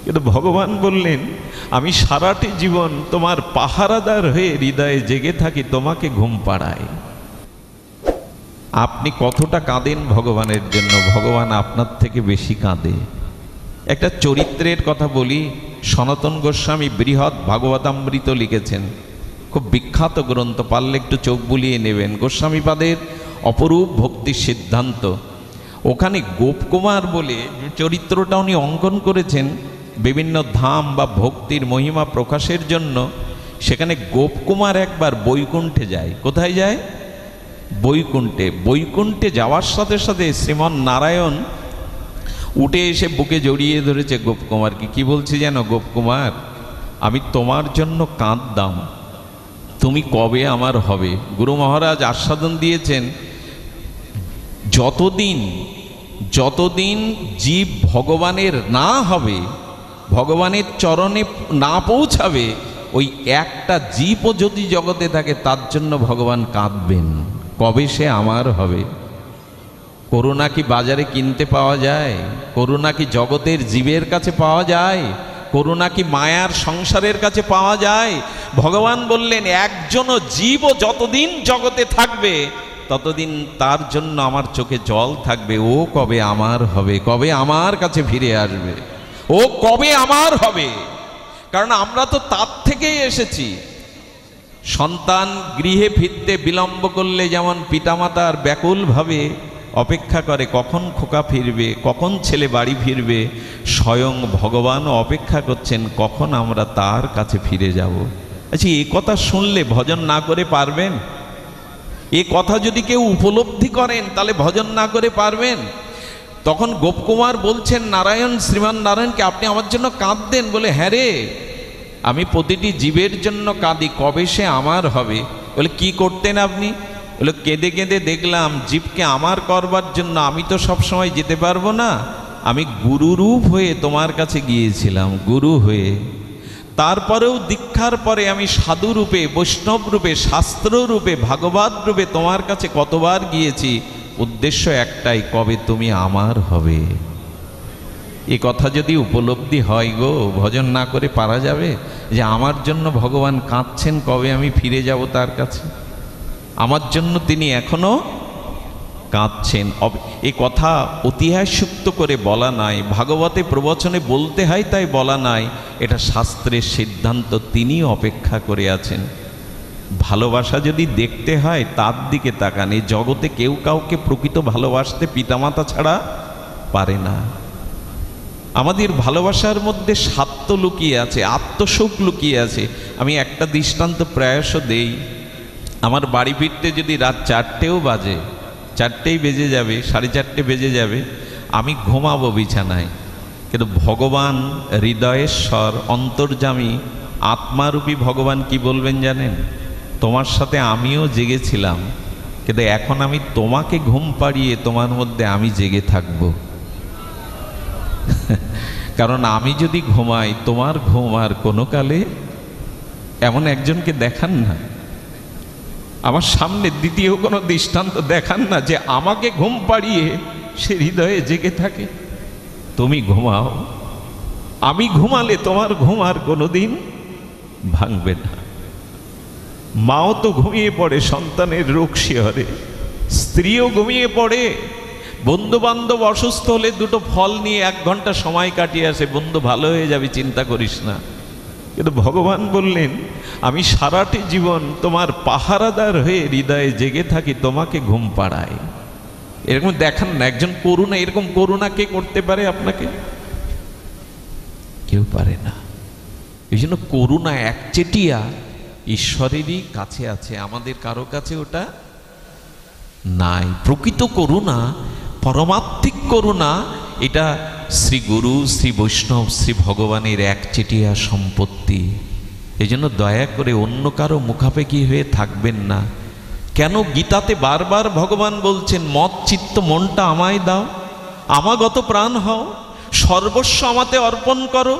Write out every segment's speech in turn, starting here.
কিন্তু ভগবান বললেন, আমি সারাটি জীবন তোমার পাহারাদার হয়ে হৃদয়ে জেগে থাকি, তোমাকে ঘুম পাড়াই। আপনি কতটা কাঁদেন ভগবানের জন্য, ভগবান আপনার থেকে বেশি কাঁদে। একটা চরিত্রের কথা বলি, সনাতন গোস্বামী বৃহৎ ভাগবতামৃত লিখেছেন, খুব বিখ্যাত গ্রন্থ, পারলে একটু চোখ বুলিয়ে নেবেন। গোস্বামীপাদের অপরূপ ভক্তির সিদ্ধান্ত। ওখানে গোপকুমার বলে চরিত্রটা উনি অঙ্কন করেছেন বিভিন্ন ধাম বা ভক্তির মহিমা প্রকাশের জন্য। সেখানে গোপকুমার একবার বৈকুণ্ঠে যায়। কোথায় যায়? বৈকুণ্ঠে। বৈকুণ্ঠে যাওয়ার সাথে সাথে শ্রীমন নারায়ণ উঠে এসে বুকে জড়িয়ে ধরেছে গোপকুমারকে। কি বলছে যেন, গোপকুমার আমি তোমার জন্য কাঁদতাম, তুমি কবে আমার হবে। গুরু মহারাজ আস্বাদন দিয়েছেন, যতদিন জীব ভগবানের না হবে, ভগবানের চরণে না পৌঁছাবে, ওই একটা জীবও যদি জগতে থাকে তার জন্য ভগবান কাঁদবেন, কবে সে আমার হবে। করুণা কি বাজারে কিনতে পাওয়া যায়? করুণা কি জগতের জীবের কাছে পাওয়া যায়? করুণা কি মায়ার সংসারের কাছে পাওয়া যায়? ভগবান বললেন, একজনও জীবও যতদিন জগতে থাকবে ততদিন তার জন্য আমার চোখে জল থাকবে। ও কবে আমার হবে, কবে আমার কাছে ফিরে আসবে, ও কবে আমার হবে। কারণ আমরা তো তার থেকেই এসেছি। সন্তান গৃহে ফিরতে বিলম্ব করলে যেমন পিতামাতার ব্যাকুলভাবে অপেক্ষা করে কখন খোকা ফিরবে, কখন ছেলে বাড়ি ফিরবে, স্বয়ং ভগবানও অপেক্ষা করছেন কখন আমরা তার কাছে ফিরে যাব। আচ্ছা, এই কথা শুনলে ভজন না করে পারবেন? এ কথা যদি কেউ উপলব্ধি করেন তাহলে ভজন না করে পারবেন? তখন গোপকুমার বলছেন নারায়ণ, শ্রীমান নারায়ণকে, আপনি আমার জন্য কাঁদতেন? বলে, হ্যাঁ রে, আমি প্রতিটি জীবের জন্য কাঁদি, কবে সে আমার হবে। বলে, কি করতেন আপনি? বলে, কেঁদে কেঁদে দেখলাম জীবকে আমার করবার জন্য আমি তো সবসময় যেতে পারবো না, আমি গুরুরূপ হয়ে তোমার কাছে গিয়েছিলাম, গুরু হয়ে। তারপরেও দীক্ষার পরে আমি সাধু রূপে, বৈষ্ণব রূপে, শাস্ত্র রূপে, ভাগবত রূপে তোমার কাছে কতবার গিয়েছি, উদ্দেশ্য একটাই, কবে তুমি আমার হবে। এ কথা যদি উপলব্ধি হয় গো, ভজন না করে পারা যাবে যে আমার জন্য ভগবান কাঁদছেন, কবে আমি ফিরে যাব তার কাছে, আমার জন্য তিনি এখনো কাঁদছেন। এ কথা ঐতিহাসিক করে বলা নাই, ভাগবতে প্রবচনে বলতে হয় তাই বলা নাই, এটা শাস্ত্রের সিদ্ধান্ত। তিনি অপেক্ষা করে আছেন। ভালোবাসা যদি দেখতে হয় তার দিকে তাকান। এই জগতে কেউ কাউকে প্রকৃত ভালোবাসতে পিতামাতা ছাড়া পারে না। আমাদের ভালোবাসার মধ্যে স্বার্থ লুকিয়ে আছে, আত্মসুখ লুকিয়ে আছে। আমি একটা দৃষ্টান্ত প্রায়শ দেই। আমার বাড়ি ফিরতে যদি রাত 4টেও বাজে, 4টেই বেজে যাবে, 4:30 বেজে যাবে, আমি ঘুমাবো বিছানায়, কিন্তু ভগবান হৃদয়েশ্বর অন্তর্যামী আত্মারূপী ভগবান কি বলবেন জানেন? তোমার সাথে আমিও জেগেছিলাম, কিন্তু এখন আমি তোমাকে ঘুম পাড়িয়ে তোমার মধ্যে আমি জেগে থাকব। কারণ আমি যদি ঘুমাই, তোমার ঘুম আর কোনো কালে। এমন একজনকে দেখান না, আমার সামনে দ্বিতীয় কোনো দৃষ্টান্ত দেখান না যে আমাকে ঘুম পাড়িয়ে সে হৃদয়ে জেগে থাকে। তুমি ঘুমাও, আমি ঘুমালে তোমার ঘুম আর কোনোদিন ভাঙবে না। মাও তো ঘুমিয়ে পড়ে সন্তানের রোগ শিহরে, স্ত্রীও ঘুমিয়ে পড়ে, বন্ধু বান্ধব অসুস্থ হলে দুটো ফল নিয়ে 1 ঘন্টা সময় কাটিয়ে আসে, বন্ধু ভালো হয়ে যাবে, চিন্তা করিস না। কিন্তু ভগবান বললেন, আমি সারাটি জীবন তোমার পাহারাদার হয়ে হৃদয়ে জেগে থাকি, তোমাকে ঘুম পাড়াই। এরকম দেখান না একজন করুণা, এরকম করুণা কে করতে পারে আপনাকে? কেউ পারে না। এই জন্য করুণা একচেটিয়া ঈশ্বরেরই কাছে আছে, আমাদের কারো কাছে ওটা নাই। প্রকৃত করুণা, পরমাত্মিক করুণা, এটা শ্রী গুরু, শ্রী বৈষ্ণব, শ্রী ভগবানের একচেটিয়া সম্পত্তি। এই জন্য দয়া করে অন্য কারো মুখাপেক্ষী হয়ে থাকবেন না। কেন গীতাতে বারবার ভগবান বলছেন, মত চিত্ত মনটা আমায় দাও, আমাগত প্রাণ হও, সর্বস্ব আমাতে অর্পণ করো।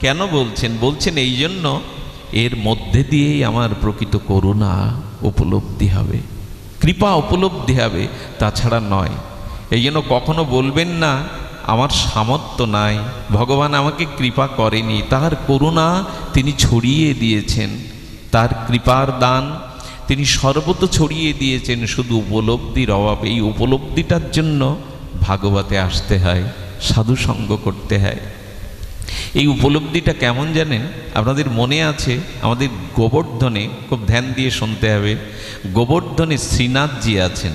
কেন বলছেন? বলছেন এই জন্য, এর মধ্যে দিয়েই আমার প্রকৃত করুণা উপলব্ধি হবে, কৃপা উপলব্ধি হবে, তাছাড়া নয়। এই জন্য কখনো বলবেন না আমার সামর্থ্য নাই, ভগবান আমাকে কৃপা করেনি, তার করুণা তিনি ছড়িয়ে দিয়েছেন, তার কৃপার দান তিনি সর্বত ছড়িয়ে দিয়েছেন, শুধু উপলব্ধির অভাবে। এই উপলব্ধিটার জন্য ভাগবতে আসতে হয়, সাধু সঙ্গ করতে হয়। এই উপলব্ধিটা কেমন জানেন? আপনাদের মনে আছে আমাদের গোবর্ধনে, খুব ধ্যান দিয়ে শুনতে হবে, গোবর্ধনে শ্রীনাথজি আছেন।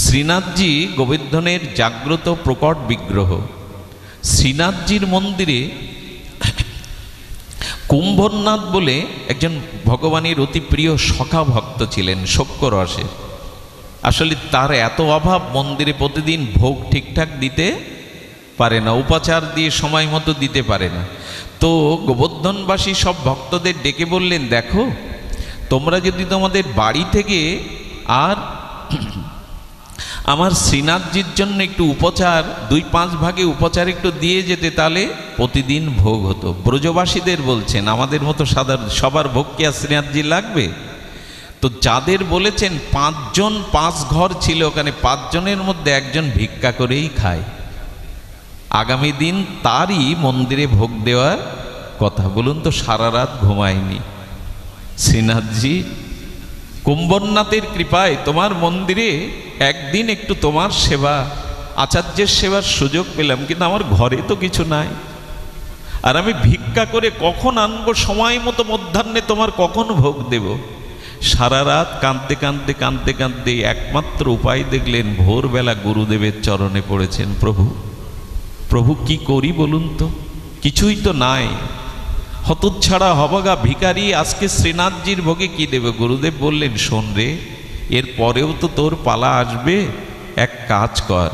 শ্রীনাথজি গোবর্ধনের জাগ্রত প্রকট বিগ্রহ। শ্রীনাথজির মন্দিরে কুম্ভনাথ বলে একজন ভগবানের অতি প্রিয় সখা ভক্ত ছিলেন, শক্যরসের। আসলে তার এত অভাব, মন্দিরে প্রতিদিন ভোগ ঠিকঠাক দিতে পারে না, উপাচার দিয়ে সময় মতো দিতে পারে না। তো গোবর্ধনবাসী সব ভক্তদের ডেকে বললেন, দেখো তোমরা যদি তোমাদের বাড়ি থেকে আর আমার শ্রীনাথজির জন্য একটু উপচার 2-5 ভাগে উপচার একটু দিয়ে যেতে, তাহলে প্রতিদিন ভোগ হতো। ব্রজবাসীদের বলছেন, আমাদের মতো সাধারণ সবার ভোগ কি আর শ্রীনাথজি লাগবে? তো যাদের বলেছেন 5 জন 5 ঘর ছিল, ওখানে 5 জনের মধ্যে একজন ভিক্ষা করেই খায়। আগামী দিন তারই মন্দিরে ভোগ দেওয়ার কথা। বলুন তো, সারা রাত ঘুমায়নি শ্রীনাথজি। কুম্ভনাথের কৃপায় তোমার মন্দিরে একদিন একটু তোমার সেবা, আচার্যের সেবার সুযোগ পেলাম, কিন্তু আমার ঘরে তো কিছু নাই, আর আমি ভিক্ষা করে কখন আনবো সময় মতো মধ্যাহ্নে তোমার কখন ভোগ দেব? সারা রাত কাঁদতে কাঁদতে কাঁদতে কাঁদতে একমাত্র উপায় দেখলেন, ভোরবেলা গুরুদেবের চরণে পড়েছেন, প্রভু প্রভু কি করি বলুন তো, কিছুই তো নাই, হতচ্ছাড়া হবগা ভিখারি, আজকে শ্রীনাথজির ভোগে কি দেবে? গুরুদেব বললেন, শোন রে, এর পরেও তো তোর পালা আসবে, এক কাজ কর,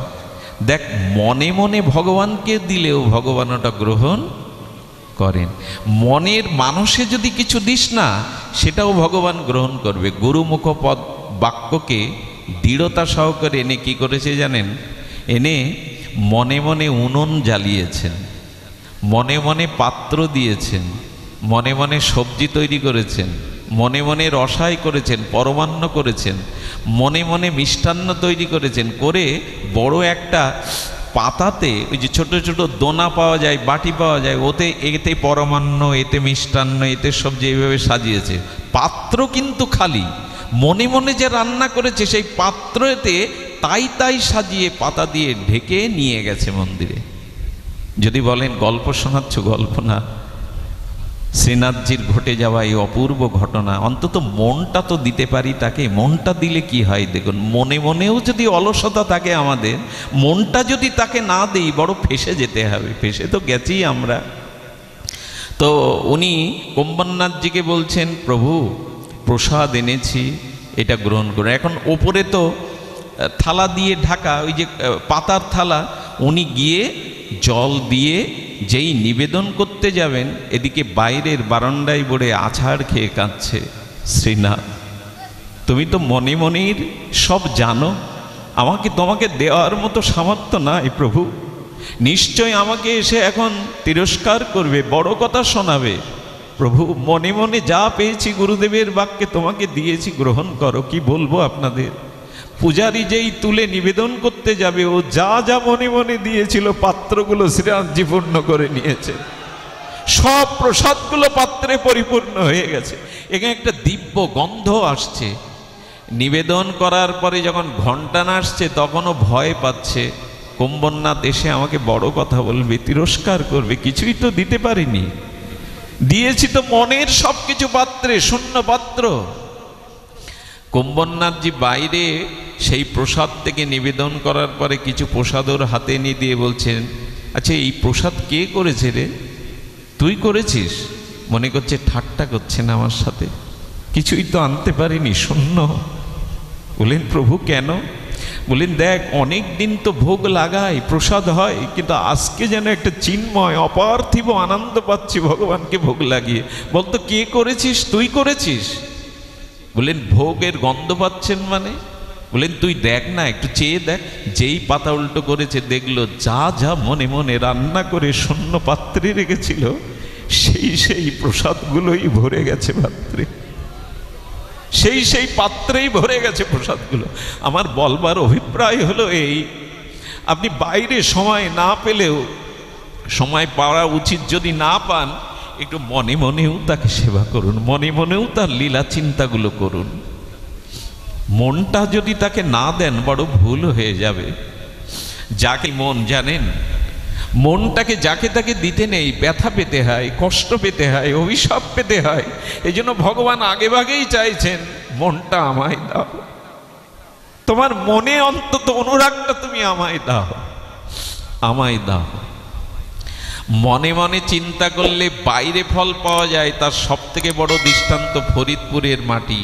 দেখ মনে মনে ভগবানকে দিলেও ভগবান ওটা গ্রহণ করেন। মনের মানুষে যদি কিছু দিস না, সেটাও ভগবান গ্রহণ করবে। গুরুমুখ পদ বাক্যকে দৃঢ়তা সহকারে এনে কি করেছে জানেন? এনে মনে মনে উনুন জ্বালিয়েছেন, মনে মনে পাত্র দিয়েছেন, মনে মনে সবজি তৈরি করেছেন, মনে মনে রসাই করেছেন, পরমান্ন করেছেন, মনে মনে মিষ্টান্ন তৈরি করেছেন, করে বড় একটা পাতাতে ওই যে ছোট ছোট দোনা পাওয়া যায়, বাটি পাওয়া যায়, ওতে এতে পরমান্ন, এতে মিষ্টান্ন, এতে সবজি, এইভাবে সাজিয়েছে। পাত্র কিন্তু খালি, মনে মনে যে রান্না করেছে সেই পাত্রতে তাই তাই সাজিয়ে পাতা দিয়ে ঢেকে নিয়ে গেছে মন্দিরে। যদি বলেন গল্প শোনাচ্ছ, গল্প না, শ্রীনাথজির ঘটে যাওয়া এই অপূর্ব ঘটনা। অন্তত মনটা তো দিতে পারি তাকে, মনটা দিলে কি হয় দেখুন। মনে মনেও যদি অলসতা থাকে আমাদের, মনটা যদি তাকে না দিই, বড় ফেসে যেতে হবে, ফেসে তো গেছি আমরা। তো উনি কুম্ভনাথজিকে বলছেন, প্রভু প্রসাদ এনেছি, এটা গ্রহণ করুন। এখন ওপরে তো থালা দিয়ে ঢাকা, ওই যে পাতার থালা, উনি গিয়ে জল দিয়ে যেই নিবেদন করতে যাবেন, এদিকে বাইরের বারান্দায় বড়ে আছাড় খেয়ে কাঁদছে, শ্রীনাথ তুমি তো মনে মনের সব জানো, আমাকে তোমাকে দেওয়ার মতো সামর্থ্য নাই প্রভু, নিশ্চয় আমাকে এসে এখন তিরস্কার করবে, বড় কথা শোনাবে। প্রভু মনে মনে যা পেয়েছি গুরুদেবের বাক্যে তোমাকে দিয়েছি, গ্রহণ করো। কি বলবো আপনাদের, পূজারী যেই তুলে নিবেদন করতে যাবে, ও যা যা মনে মনে দিয়েছিল পাত্রগুলো শ্রীনাথজি পূর্ণ করে নিয়েছে, সব প্রসাদগুলো পাত্রে পরিপূর্ণ হয়ে গেছে। এখানে একটা দিব্য গন্ধ আসছে। নিবেদন করার পরে যখন ঘণ্টা নাচছে, তখনও ভয় পাচ্ছে, কুম্ভনাথ এসে আমাকে বড় কথা বলবে, তিরস্কার করবে, কিছুই তো দিতে পারিনি, দিয়েছি তো মনের সব কিছু পাত্রে, শূন্য পাত্র। কুম্ভনাথজি বাইরে সেই প্রসাদ থেকে নিবেদন করার পরে কিছু প্রসাদ ওর হাতে নিয়ে দিয়ে বলছেন, আচ্ছা এই প্রসাদ কে করেছে রে? তুই করেছিস? মনে করছে ঠাট্টা করছেন আমার সাথে, কিছুই তো আনতে পারিনি, শূন্য। বলেন প্রভু কেন? বলেন দেখ, অনেক দিন তো ভোগ লাগাই, প্রসাদ হয়, কিন্তু আজকে যেন একটা চিন্ময় অপার্থিব আনন্দ পাচ্ছি ভগবানকে ভোগ লাগিয়ে। বলতো কে করেছিস? তুই করেছিস? বলেন ভোগের গন্ধ পাচ্ছেন মানে? বলেন তুই দেখ না, একটু চেয়ে দেখ। যেই পাতা উল্টো করেছে, দেখলো যা যা মনে মনে রান্না করে শূন্য পাত্রে রেখেছিল, সেই প্রসাদগুলোই ভরে গেছে পাত্রে, সেই পাত্রেই ভরে গেছে প্রসাদগুলো। আমার বলবার অভিপ্রায় হলো এই, আপনি বাইরে সময় না পেলেও, সময় পাওয়া উচিত যদি না পান, একটু মনে মনেও তাকে সেবা করুন, মনে মনেও তার লীলা চিন্তাগুলো করুন। মনটা যদি তাকে না দেন বড় ভুল হয়ে যাবে। যাকে মন জানেন, মনটাকে যাকে তাকে দিতে নেই, ব্যথা পেতে হয়, কষ্ট পেতে হয়, অভিশাপ পেতে হয়। এই জন্য ভগবান আগে ভাগেই চাইছেন মনটা আমায় দাও, তোমার মনে অন্তত অনুরাগটা তুমি আমায় দাও, আমায় দাও। মনে মনে চিন্তা করলে বাইরে ফল পাওয়া যায়, তার সব থেকে বড় দৃষ্টান্ত ফরিদপুরের মাটি।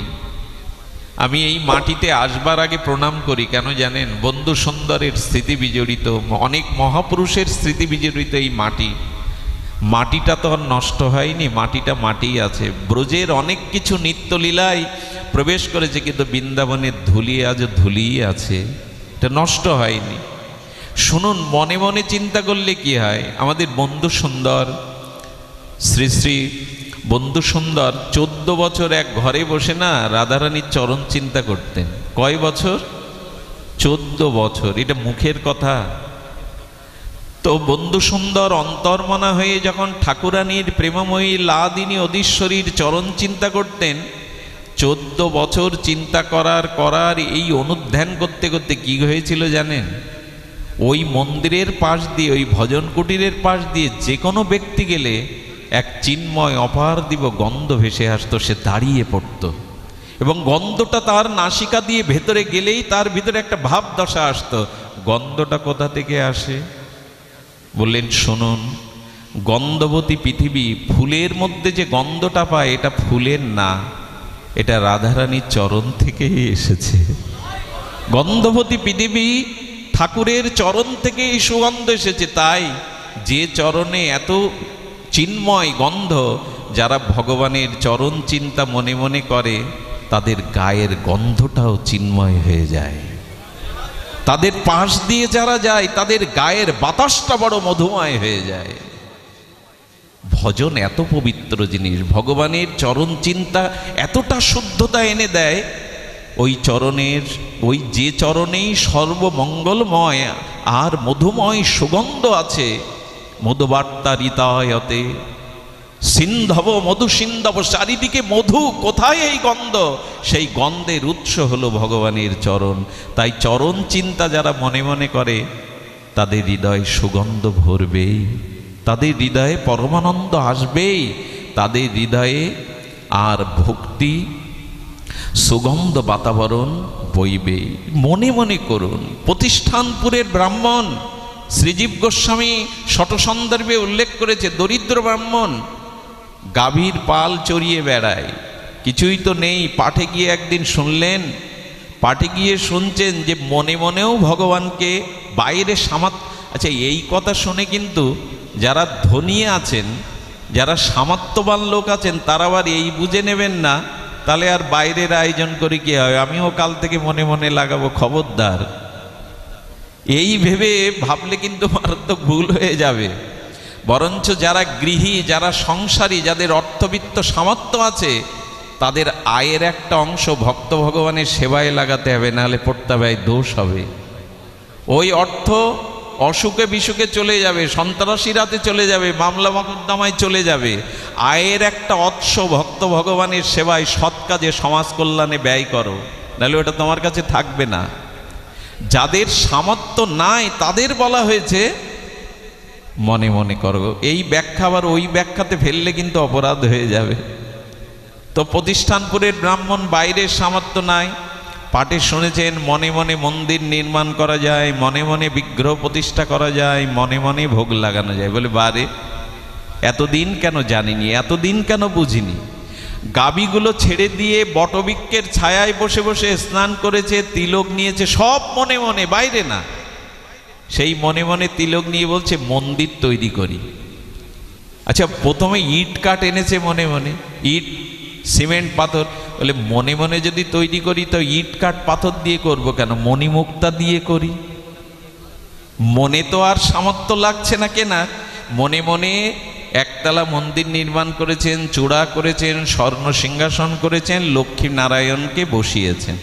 আমি এই মাটিতে আসবার আগে প্রণাম করি, কেন জানেন? বন্ধু সুন্দরের স্মৃতি বিজড়িত, অনেক মহাপুরুষের স্মৃতি বিজড়িত এই মাটি। মাটিটা তো আর নষ্ট হয়নি, মাটিটা মাটিই আছে। ব্রজের অনেক কিছু নিত্যলীলায় প্রবেশ করেছে, কিন্তু বৃন্দাবনের ধুলি আজ ধুলিই আছে, এটা নষ্ট হয়নি। শুনুন, মনে মনে চিন্তা করলে কি হয়। আমাদের বন্ধু সুন্দর, শ্রী শ্রী বন্ধু সুন্দর 14 বছর এক ঘরে বসে না রাধারানীর চরণ চিন্তা করতেন। কয় বছর? 14 বছর। এটা মুখের কথা? তো বন্ধু সুন্দর অন্তর্মনা হয়ে যখন ঠাকুরানীর প্রেমময়ী লাদিনী অধীশ্বরীর চরণ চিন্তা করতেন, 14 বছর চিন্তা করার এই অনুধ্যান করতে করতে কি হয়েছিল জানেন? ওই মন্দিরের পাশ দিয়ে, ওই ভজন কুটিরের পাশ দিয়ে যে কোনো ব্যক্তি গেলে এক চিন্ময় অপার দিব গন্ধ ভেসে আসতো, সে দাঁড়িয়ে পড়ত, এবং গন্ধটা তার নাসিকা দিয়ে ভেতরে গেলেই তার ভিতরে একটা ভাব দশা আসতো। গন্ধটা কোথা থেকে আসে? বললেন শুনুন, গন্ধবতী পৃথিবী, ফুলের মধ্যে যে গন্ধটা পায় এটা ফুলের না, এটা রাধারানীর চরণ থেকেই এসেছে। গন্ধবতী পৃথিবী ঠাকুরের চরণ থেকে এই সুগন্ধ এসেছে। তাই যে চরণে এত চিন্ময় গন্ধ, যারা ভগবানের চরণ চিন্তা মনে মনে করে তাদের গায়ের গন্ধটাও চিন্ময় হয়ে যায়। তাদের পাশ দিয়ে যারা যায় তাদের গায়ের বাতাসটা বড় মধুময় হয়ে যায়। ভজন এত পবিত্র জিনিস, ভগবানের চরণ চিন্তা এতটা শুদ্ধতা এনে দেয়। ওই চরণের, ওই যে চরণেই সর্বমঙ্গলময় আর মধুময় সুগন্ধ আছে। মধুবার্তা ঋতায়তে সিন্ধব মধু সিন্ধব, চারিদিকে মধু, কোথায় এই গন্ধ? সেই গন্ধের উৎস হলো ভগবানের চরণ। তাই চরণ চিন্তা যারা মনে মনে করে তাদের হৃদয় সুগন্ধ ভরবেই, তাদের হৃদয়ে পরমানন্দ আসবেই, তাদের হৃদয়ে আর ভক্তি সুগন্ধ বাতাবরণ বইবেই। মনে মনে করুন। প্রতিষ্ঠানপুরের ব্রাহ্মণ শ্রীজীব গোস্বামী শতসন্দর্ভে উল্লেখ করেছে, দরিদ্র ব্রাহ্মণ গাভীর পাল চড়িয়ে বেড়ায়, কিছুই তো নেই। পাঠে গিয়ে একদিন শুনলেন, পাঠে গিয়ে শুনছেন যে মনে মনেও ভগবানকে বাইরে আচ্ছা, এই কথা শুনে কিন্তু যারা ধনী আছেন, যারা সামর্থ্যবান লোক আছেন, তারা আবার এই বুঝে নেবেন না তাহলে আর বাইরের আয়োজন করে কি হয়, আমিও কাল থেকে মনে মনে লাগাবো, খবরদার। এই ভেবে ভাবলে কিন্তু মারাত্মক ভুল হয়ে যাবে। বরঞ্চ যারা গৃহী, যারা সংসারী, যাদের অর্থবিত্ত সামর্থ্য আছে, তাদের আয়ের একটা অংশ ভক্ত ভগবানের সেবায় লাগাতে হবে, নাহলে পড়তে হবে, দোষ হবে। ওই অর্থ অসুখে বিসুখে চলে যাবে, সন্ত্রাসীর হাতে চলে যাবে, মামলা মকদ্দমায় চলে যাবে। আয়ের একটা অংশ ভক্ত ভগবানের সেবায়, সৎ কাজে, সমাজ কল্যাণে ব্যয় করো, নাহলে ওটা তোমার কাছে থাকবে না। যাদের সামর্থ্য নাই তাদের বলা হয়েছে মনে মনে করো। এই ব্যাখ্যা আবার ওই ব্যাখ্যাতে ফেললে কিন্তু অপরাধ হয়ে যাবে। তো প্রতিষ্ঠানপুরের ব্রাহ্মণ বাইরের সামর্থ্য নাই, পাঠে শুনেছেন মনে মনে মন্দির নির্মাণ করা যায়, মনে মনে বিগ্রহ প্রতিষ্ঠা করা যায়, মনে মনে ভোগ লাগানো যায়। বলে বারে, এতদিন কেন জানিনি, এতদিন কেন বুঝিনি। গাভীগুলো ছেড়ে দিয়ে বটবৃক্ষের ছায়ায় বসে বসে স্নান করেছে, তিলক নিয়েছে, সব মনে মনে, বাইরে না। সেই মনে মনে তিলক নিয়ে বলছে মন্দির তৈরি করি। আচ্ছা, প্রথমে ইট কাঠ এনেছে মনে মনে, ইট সিমেন্ট পাথর। বলে মনে মনে যদি তৈরি করি তো ইট কাঠ পাথর দিয়ে করব কেন, মণিমুক্তা দিয়ে করি। মনে তো আর সামর্থ্য লাগছে না কেনা, মনে মনে একতলা মন্দির নির্মাণ করেছেন, চূড়া করেছেন, স্বর্ণ সিংহাসন করেছেন, লক্ষ্মী নারায়ণকে বসিয়েছেন।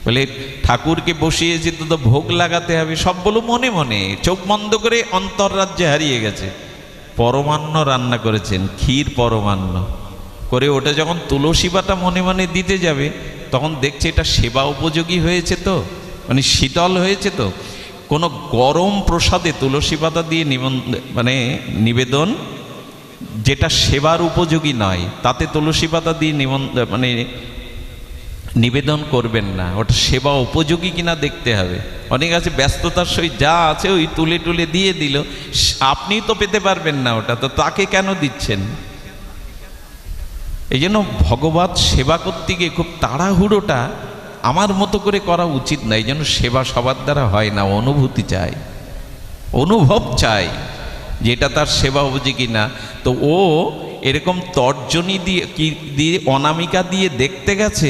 বলে ঠাকুরকে বসিয়েছি তো ভোগ লাগাতে হবে, সব বলো মনে মনে, চোখ বন্ধ করে অন্তর্রাজ্যে হারিয়ে গেছে। পরমান্ন রান্না করেছেন, ক্ষীর পরমান্ন করে ওটা যখন তুলসী পাতা মনে মনে দিতে যাবে, তখন দেখছে এটা সেবা উপযোগী হয়েছে, তো মানে শীতল হয়েছে। তো কোনো গরম প্রসাদে তুলসী পাতা দিয়ে নিবেদন যেটা সেবার উপযোগী নয়, তাতে তুলসী পাতা দিয়ে নিবেদন করবেন না। ওটা সেবা উপযোগী কিনা দেখতে হবে। অনেক আছে ব্যস্ততার সহিত যা আছে ওই তুলে তুলে দিয়ে দিল, আপনি তো পেতে পারবেন না ওটা, তো তাকে কেন দিচ্ছেন? এই জন্য ভগবত সেবা করতে গিয়ে খুব তাড়াহুড়োটা আমার মতো করে করা উচিত না। এই জন্য সেবা সবার দ্বারা হয় না, অনুভূতি চাই, অনুভব চাই যেটা তার সেবা উপযোগী না। তো ও এরকম তর্জনী দিয়ে অনামিকা দিয়ে দেখতে গেছে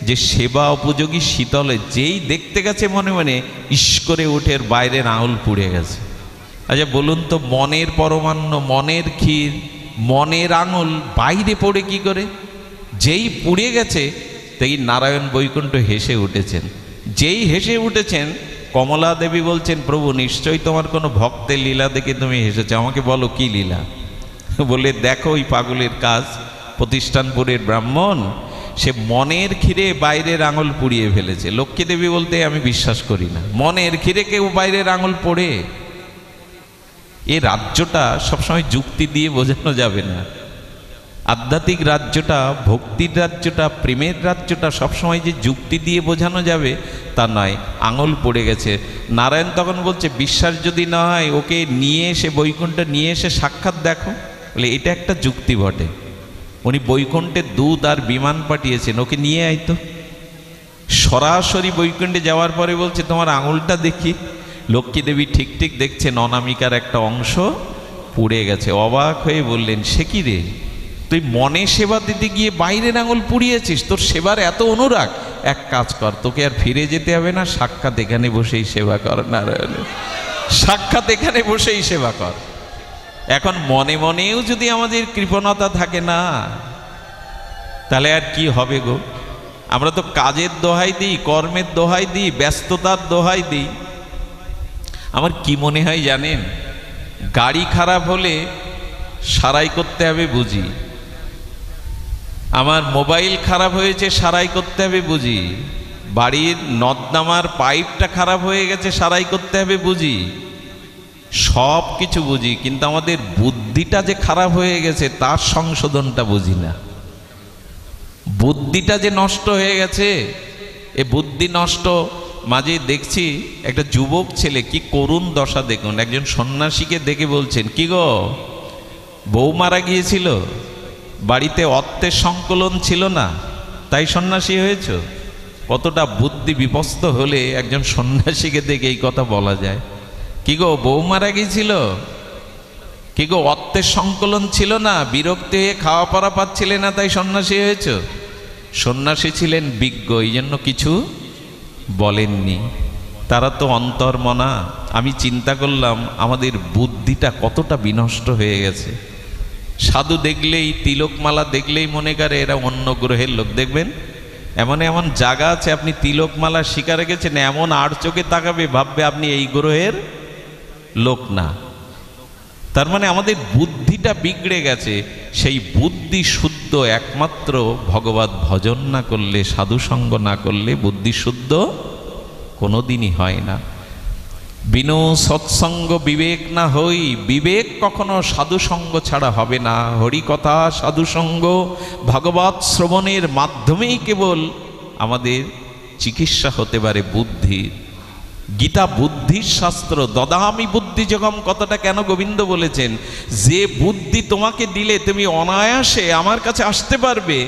যে সেবা উপযোগী শীতলে, যেই দেখতে গেছে মনে মনে ইস করে উঠে বাইরের আঙুল পুড়ে গেছে। আচ্ছা বলুন তো, মনের পরমান্ন, মনের ক্ষীর, মনের আঙুল বাইরে পড়ে কি করে? যেই পুড়ে গেছে তেই নারায়ণ বৈকুণ্ঠ হেসে উঠেছেন। যেই হেসে উঠেছেন, কমলা দেবী বলছেন, প্রভু নিশ্চয়ই তোমার কোনো ভক্তের লীলা দেখে তুমি হেসেছো, আমাকে বলো কি লীলা। বলে দেখো ওই পাগলের কাজ, প্রতিষ্ঠানপুরের ব্রাহ্মণ, সে মনের ক্ষীরে বাইরের আঙুল পুড়িয়ে ফেলেছে। লক্ষ্মী দেবী বলতে আমি বিশ্বাস করি না, মনের ক্ষীরে কেউ বাইরের আঙুল পোড়ে। এই রাজ্যটা সবসময় যুক্তি দিয়ে বোঝানো যাবে না। আধ্যাত্মিক রাজ্যটা, ভক্তির রাজ্যটা, প্রেমের রাজ্যটা সবসময় যে যুক্তি দিয়ে বোঝানো যাবে তা নয়। আঙুল পড়ে গেছে। নারায়ণ তখন বলছে, বিশ্বাস যদি না হয় ওকে নিয়ে এসে, বৈকুণ্ঠ নিয়ে এসে সাক্ষাৎ দেখো। বলে এটা একটা যুক্তি বটে, উনি বৈকুণ্ঠে দূত আর বিমান পাঠিয়েছেন, ওকে নিয়ে আইতো। সরাসরি বৈকুণ্ঠে যাওয়ার পরে বলছে তোমার আঙুলটা দেখি। লক্ষ্মী দেবী ঠিক ঠিক দেখছেন অনামিকার একটা অংশ পুড়ে গেছে। অবাক হয়ে বললেন, সে কি রে, তুই মনে সেবা দিতে গিয়ে বাইরের আঙুল পুড়িয়েছিস? তোর সেবার এত অনুরাগ, এক কাজ কর, তোকে আর ফিরে যেতে হবে না, সাক্ষাৎ এখানে বসেই সেবা কর। নারায়ণের সাক্ষাৎ এখানে বসেই সেবা কর। এখন মনে মনেও যদি আমাদের কৃপণতা থাকে না, তাহলে আর কি হবে গো? আমরা তো কাজের দোহাই দিই, কর্মের দোহাই দিই, ব্যস্ততার দোহাই দিই। আমার কি মনে হয় জানেন, গাড়ি খারাপ হলে সারাই করতে হবে বুঝি, আমার মোবাইল খারাপ হয়েছে সারাই করতে হবে বুঝি, বাড়ির নর্দমার পাইপটা খারাপ হয়ে গেছে সারাই করতে হবে বুঝি, সব কিছু বুঝি, কিন্তু আমাদের বুদ্ধিটা যে খারাপ হয়ে গেছে তার সংশোধনটা বুঝি না। বুদ্ধিটা যে নষ্ট হয়ে গেছে, এ বুদ্ধি নষ্ট। মাঝে দেখছি একটা যুবক ছেলে, কি করুণ দশা দেখুন। একজন সন্ন্যাসীকে দেখে বলছেন, কি গো বউ মারা গিয়েছিল, বাড়িতে অর্থের সংকলন ছিল না, তাই সন্ন্যাসী হয়েছ? কতটা বুদ্ধি বিপস্ত হলে একজন সন্ন্যাসীকে দেখে এই কথা বলা যায়। কি গো বউ মারা গিয়েছিল, কি গো অর্থের সংকলন ছিল না, বিরক্তি হয়ে খাওয়া পড়া পাচ্ছিলে না, তাই সন্ন্যাসী হয়েছ? সন্ন্যাসী ছিলেন বিজ্ঞ, এই জন্য কিছু বলেননি। তারা তো অন্তর্মনা। আমি চিন্তা করলাম আমাদের বুদ্ধিটা কতটা বিনষ্ট হয়ে গেছে। সাধু দেখলেই, তিলকমালা দেখলেই মনে করে এরা অন্য গ্রহের লোক। দেখবেন এমন এমন জায়গা আছে, আপনি তিলকমালা শিকারে গেছেন, এমন আর চোখে তাকাবে, ভাববে আপনি এই গ্রহের লোক না। তার মানে আমাদের বুদ্ধিটা বিগড়ে গেছে। সেই বুদ্ধি শুদ্ধ একমাত্র ভগবত ভজন না করলে, সাধুসঙ্গ না করলে বুদ্ধি শুদ্ধ কোনোদিনই হয় না। বিনু সৎসঙ্গ বিবেক না হই, বিবেক কখনো সাধুসঙ্গ ছাড়া হবে না। হরিকথা, সাধুসঙ্গ, ভগবত শ্রবণের মাধ্যমেই কেবল আমাদের চিকিৎসা হতে পারে বুদ্ধির। গীতা বুদ্ধির শাস্ত্র। দদামি বুদ্ধি যখন কথাটা কেন গোবিন্দ বলেছেন, যে বুদ্ধি তোমাকে দিলে তুমি অনায়াসে আমার কাছে আসতে পারবে,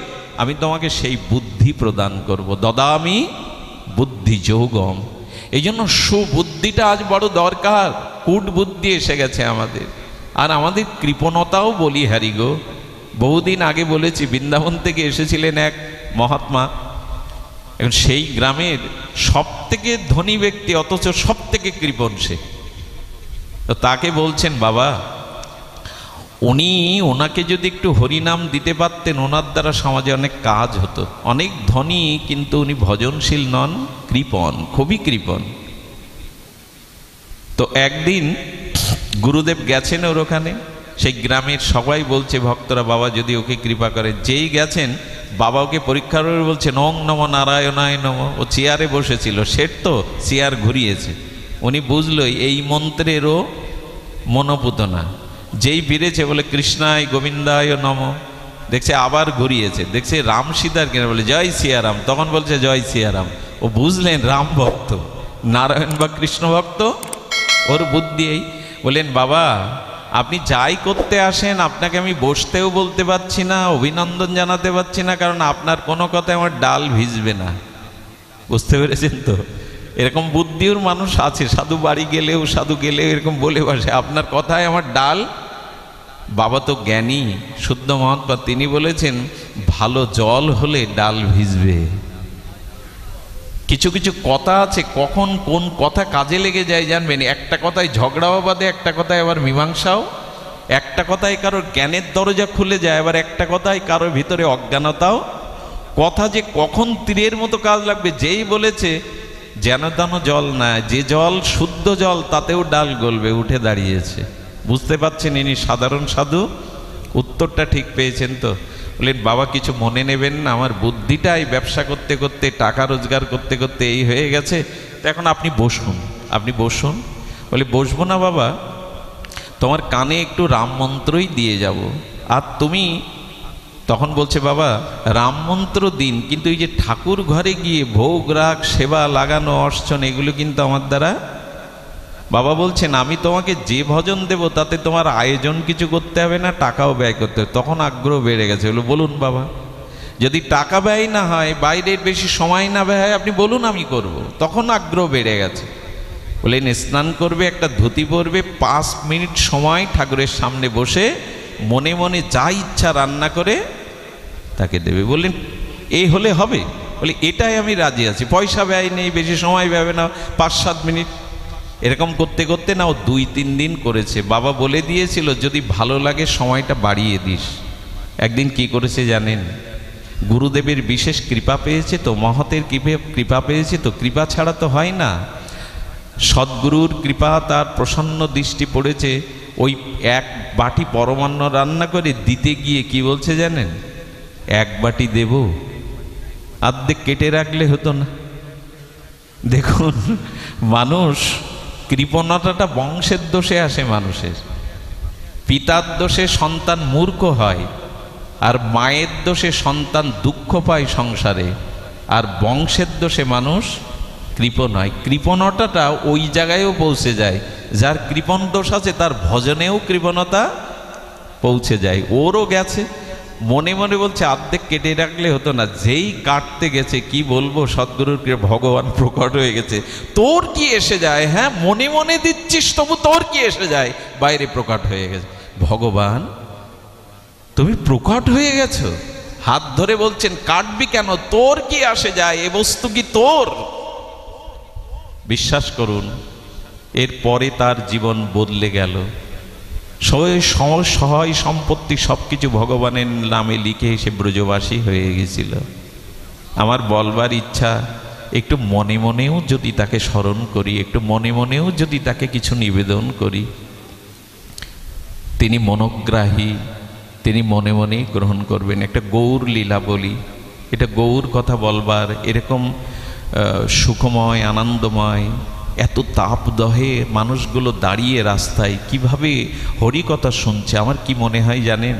আমি তোমাকে সেই বুদ্ধি প্রদান করব। দদামি বুদ্ধি যোগম। এই জন্য সুবুদ্ধিটা আজ বড় দরকার। কূট বুদ্ধি এসে গেছে আমাদের, আর আমাদের কৃপণতাও বলি হারি গো। বহুদিন আগে বলেছি, বৃন্দাবন থেকে এসেছিলেন এক মহাত্মা। এখন সেই গ্রামের সব থেকে ধনী ব্যক্তি, অথচ সব থেকে কৃপণ সে। তো তাকে বলছেন, বাবা ওনাকে যদি একটু হরিনাম দিতে পারতেন, ওনার দ্বারা সমাজে অনেক কাজ হতো। অনেক ধনী, কিন্তু উনি ভজনশীল নন, কৃপণ, খুবই কৃপণ। তো একদিন গুরুদেব গেছেন ওর ওখানে, সেই গ্রামের সবাই বলছে ভক্তরা, বাবা যদি ওকে কৃপা করে। যেই গেছেন বাবা ওকে পরীক্ষা করে বলছেন ওং নম নারায়ণায় নম। ও চেয়ারে বসেছিল, সেট তো চেয়ার ঘুরিয়েছে, উনি বুঝলো এই মন্ত্রেরও মনোপুত না। যেই ফিরেছে বলে কৃষ্ণায় গোবিন্দায় নম, দেখছে আবার ঘুরিয়েছে, দেখছে রাম সীতার কিনা, বলে জয় সিয়ারাম, তখন বলছে জয় সিয়ারাম। ও বুঝলেন রাম ভক্ত, নারায়ণ বা কৃষ্ণ ভক্ত, ওর বুদ্ধি এই। বললেন বাবা আপনি যাই করতে আসেন, আপনাকে আমি বসতেও বলতে পারছি না, অভিনন্দন জানাতে পারছি না, কারণ আপনার কোনো কথায় আমার ডাল ভিজবে না। বুঝতে পেরেছেন তো? এরকম বুদ্ধির মানুষ আছে, সাধু বাড়ি গেলেও সাধু গেলেও এরকম বলে বসে, আপনার কথায় আমার ডাল। বাবা তো জ্ঞানী শুদ্ধ মহাত্মা, তিনি বলেছেন ভালো জল হলে ডাল ভিজবে। কিছু কিছু কথা আছে, কখন কোন কথা কাজে লেগে যায় জানবেন। একটা কথায় ঝগড়াও বাদে, একটা কথায় আবার মীমাংসাও, একটা কথায় কারোর জ্ঞানের দরজা খুলে যায়, আবার একটা কথায় কারোর ভিতরে অজ্ঞানতাও। কথা যে কখন তীরের মতো কাজ লাগবে, যেই বলেছে যেন তেন জল না, যে জল শুদ্ধ জল তাতেও ডাল গলবে, উঠে দাঁড়িয়েছে। বুঝতে পারছেন ইনি সাধারণ সাধু? উত্তরটা ঠিক পেয়েছেন তো? বললেন বাবা কিছু মনে নেবেন না, আমার বুদ্ধিটাই ব্যবসা করতে করতে টাকা রোজগার করতে করতে এই হয়ে গেছে, তো এখন আপনি বসুন, আপনি বসুন। বলে বসবো না বাবা, তোমার কানে একটু রাম মন্ত্রই দিয়ে যাব। আর তুমি তখন বলছে বাবা রাম মন্ত্র দিন, কিন্তু এই যে ঠাকুর ঘরে গিয়ে ভোগ রাগ সেবা লাগানো অর্চন এগুলো কিন্তু আমার দ্বারা। বাবা বলছেন আমি তোমাকে যে ভজন দেব তাতে তোমার আয়োজন কিছু করতে হবে না, টাকাও ব্যয় করতে হবে। তখন আগ্রহ বেড়ে গেছে, বলো বলুন বাবা, যদি টাকা ব্যয় না হয়, বাইরের বেশি সময় না ব্যয় হয়, আপনি বলুন আমি করব। তখন আগ্রহ বেড়ে গেছে। বলেন স্নান করবে, একটা ধুতি পরবে, 5 মিনিট সময় ঠাকুরের সামনে বসে মনে মনে যা ইচ্ছা রান্না করে তাকে দেবে। বললেন এই হলে হবে? বলে এটাই আমি রাজি আছি, পয়সা ব্যয় নেই, বেশি সময় ব্যয় না, 5-7 মিনিট। এরকম করতে করতে না ও 2-3 দিন করেছে। বাবা বলে দিয়েছিল যদি ভালো লাগে সময়টা বাড়িয়ে দিস। একদিন কি করেছে জানেন? গুরুদেবের বিশেষ কৃপা পেয়েছে তো, মহতের কৃপা পেয়েছে তো, কৃপা ছাড়া তো হয় না। সদ্গুরুর কৃপা, তার প্রসন্ন দৃষ্টি পড়েছে। ওই 1 বাটি পরমান্ন রান্না করে দিতে গিয়ে কি বলছে জানেন? 1 বাটি দেব, অর্ধেক কেটে রাখলে হতো না? দেখুন মানুষ, কৃপণতাটা বংশের দোষে আসে মানুষের। পিতার দোষে সন্তান মূর্খ হয়, আর মায়ের দোষে সন্তান দুঃখ পায় সংসারে, আর বংশের দোষে মানুষ কৃপণ হয়। কৃপণতাটা ওই জায়গায়ও পৌঁছে যায়, যার কৃপণ দোষ আছে তার ভজনেও কৃপণতা পৌঁছে যায়। ওরও গেছে, মনে মনে বলছে অর্ধেক কেটে রাখলে হতো না। যেই কাটতে গেছে কি বলবো, সদ্গুরুর ভগবান প্রকট হয়ে গেছে। তোর কি এসে যায়, হ্যাঁ মনে মনে দিচ্ছিস তবু তোর কি এসে যায়, বাইরে প্রকট হয়ে গেছে। ভগবান তুমি প্রকট হয়ে গেছো, হাত ধরে বলছেন কাটবি কেন, তোর কি আসে যায়, এ বস্তু কি তোর? বিশ্বাস করুন এরপরে তার জীবন বদলে গেল। সহায় সম্পত্তি সবকিছু ভগবানের নামে লিখে এসে ব্রজবাসী হয়ে গেছিল। আমার বলবার ইচ্ছা, একটু মনে মনেও যদি তাকে স্মরণ করি, একটু মনে মনেও যদি তাকে কিছু নিবেদন করি, তিনি মনোগ্রাহী, তিনি মনে মনেই গ্রহণ করবেন। একটা গৌর লীলা বলি, এটা গৌর কথা বলবার এরকম সুখময় আনন্দময়, এত তাপদহে মানুষগুলো দাঁড়িয়ে রাস্তায় কিভাবে হরিকথা শুনছে। আমার কি মনে হয় জানেন,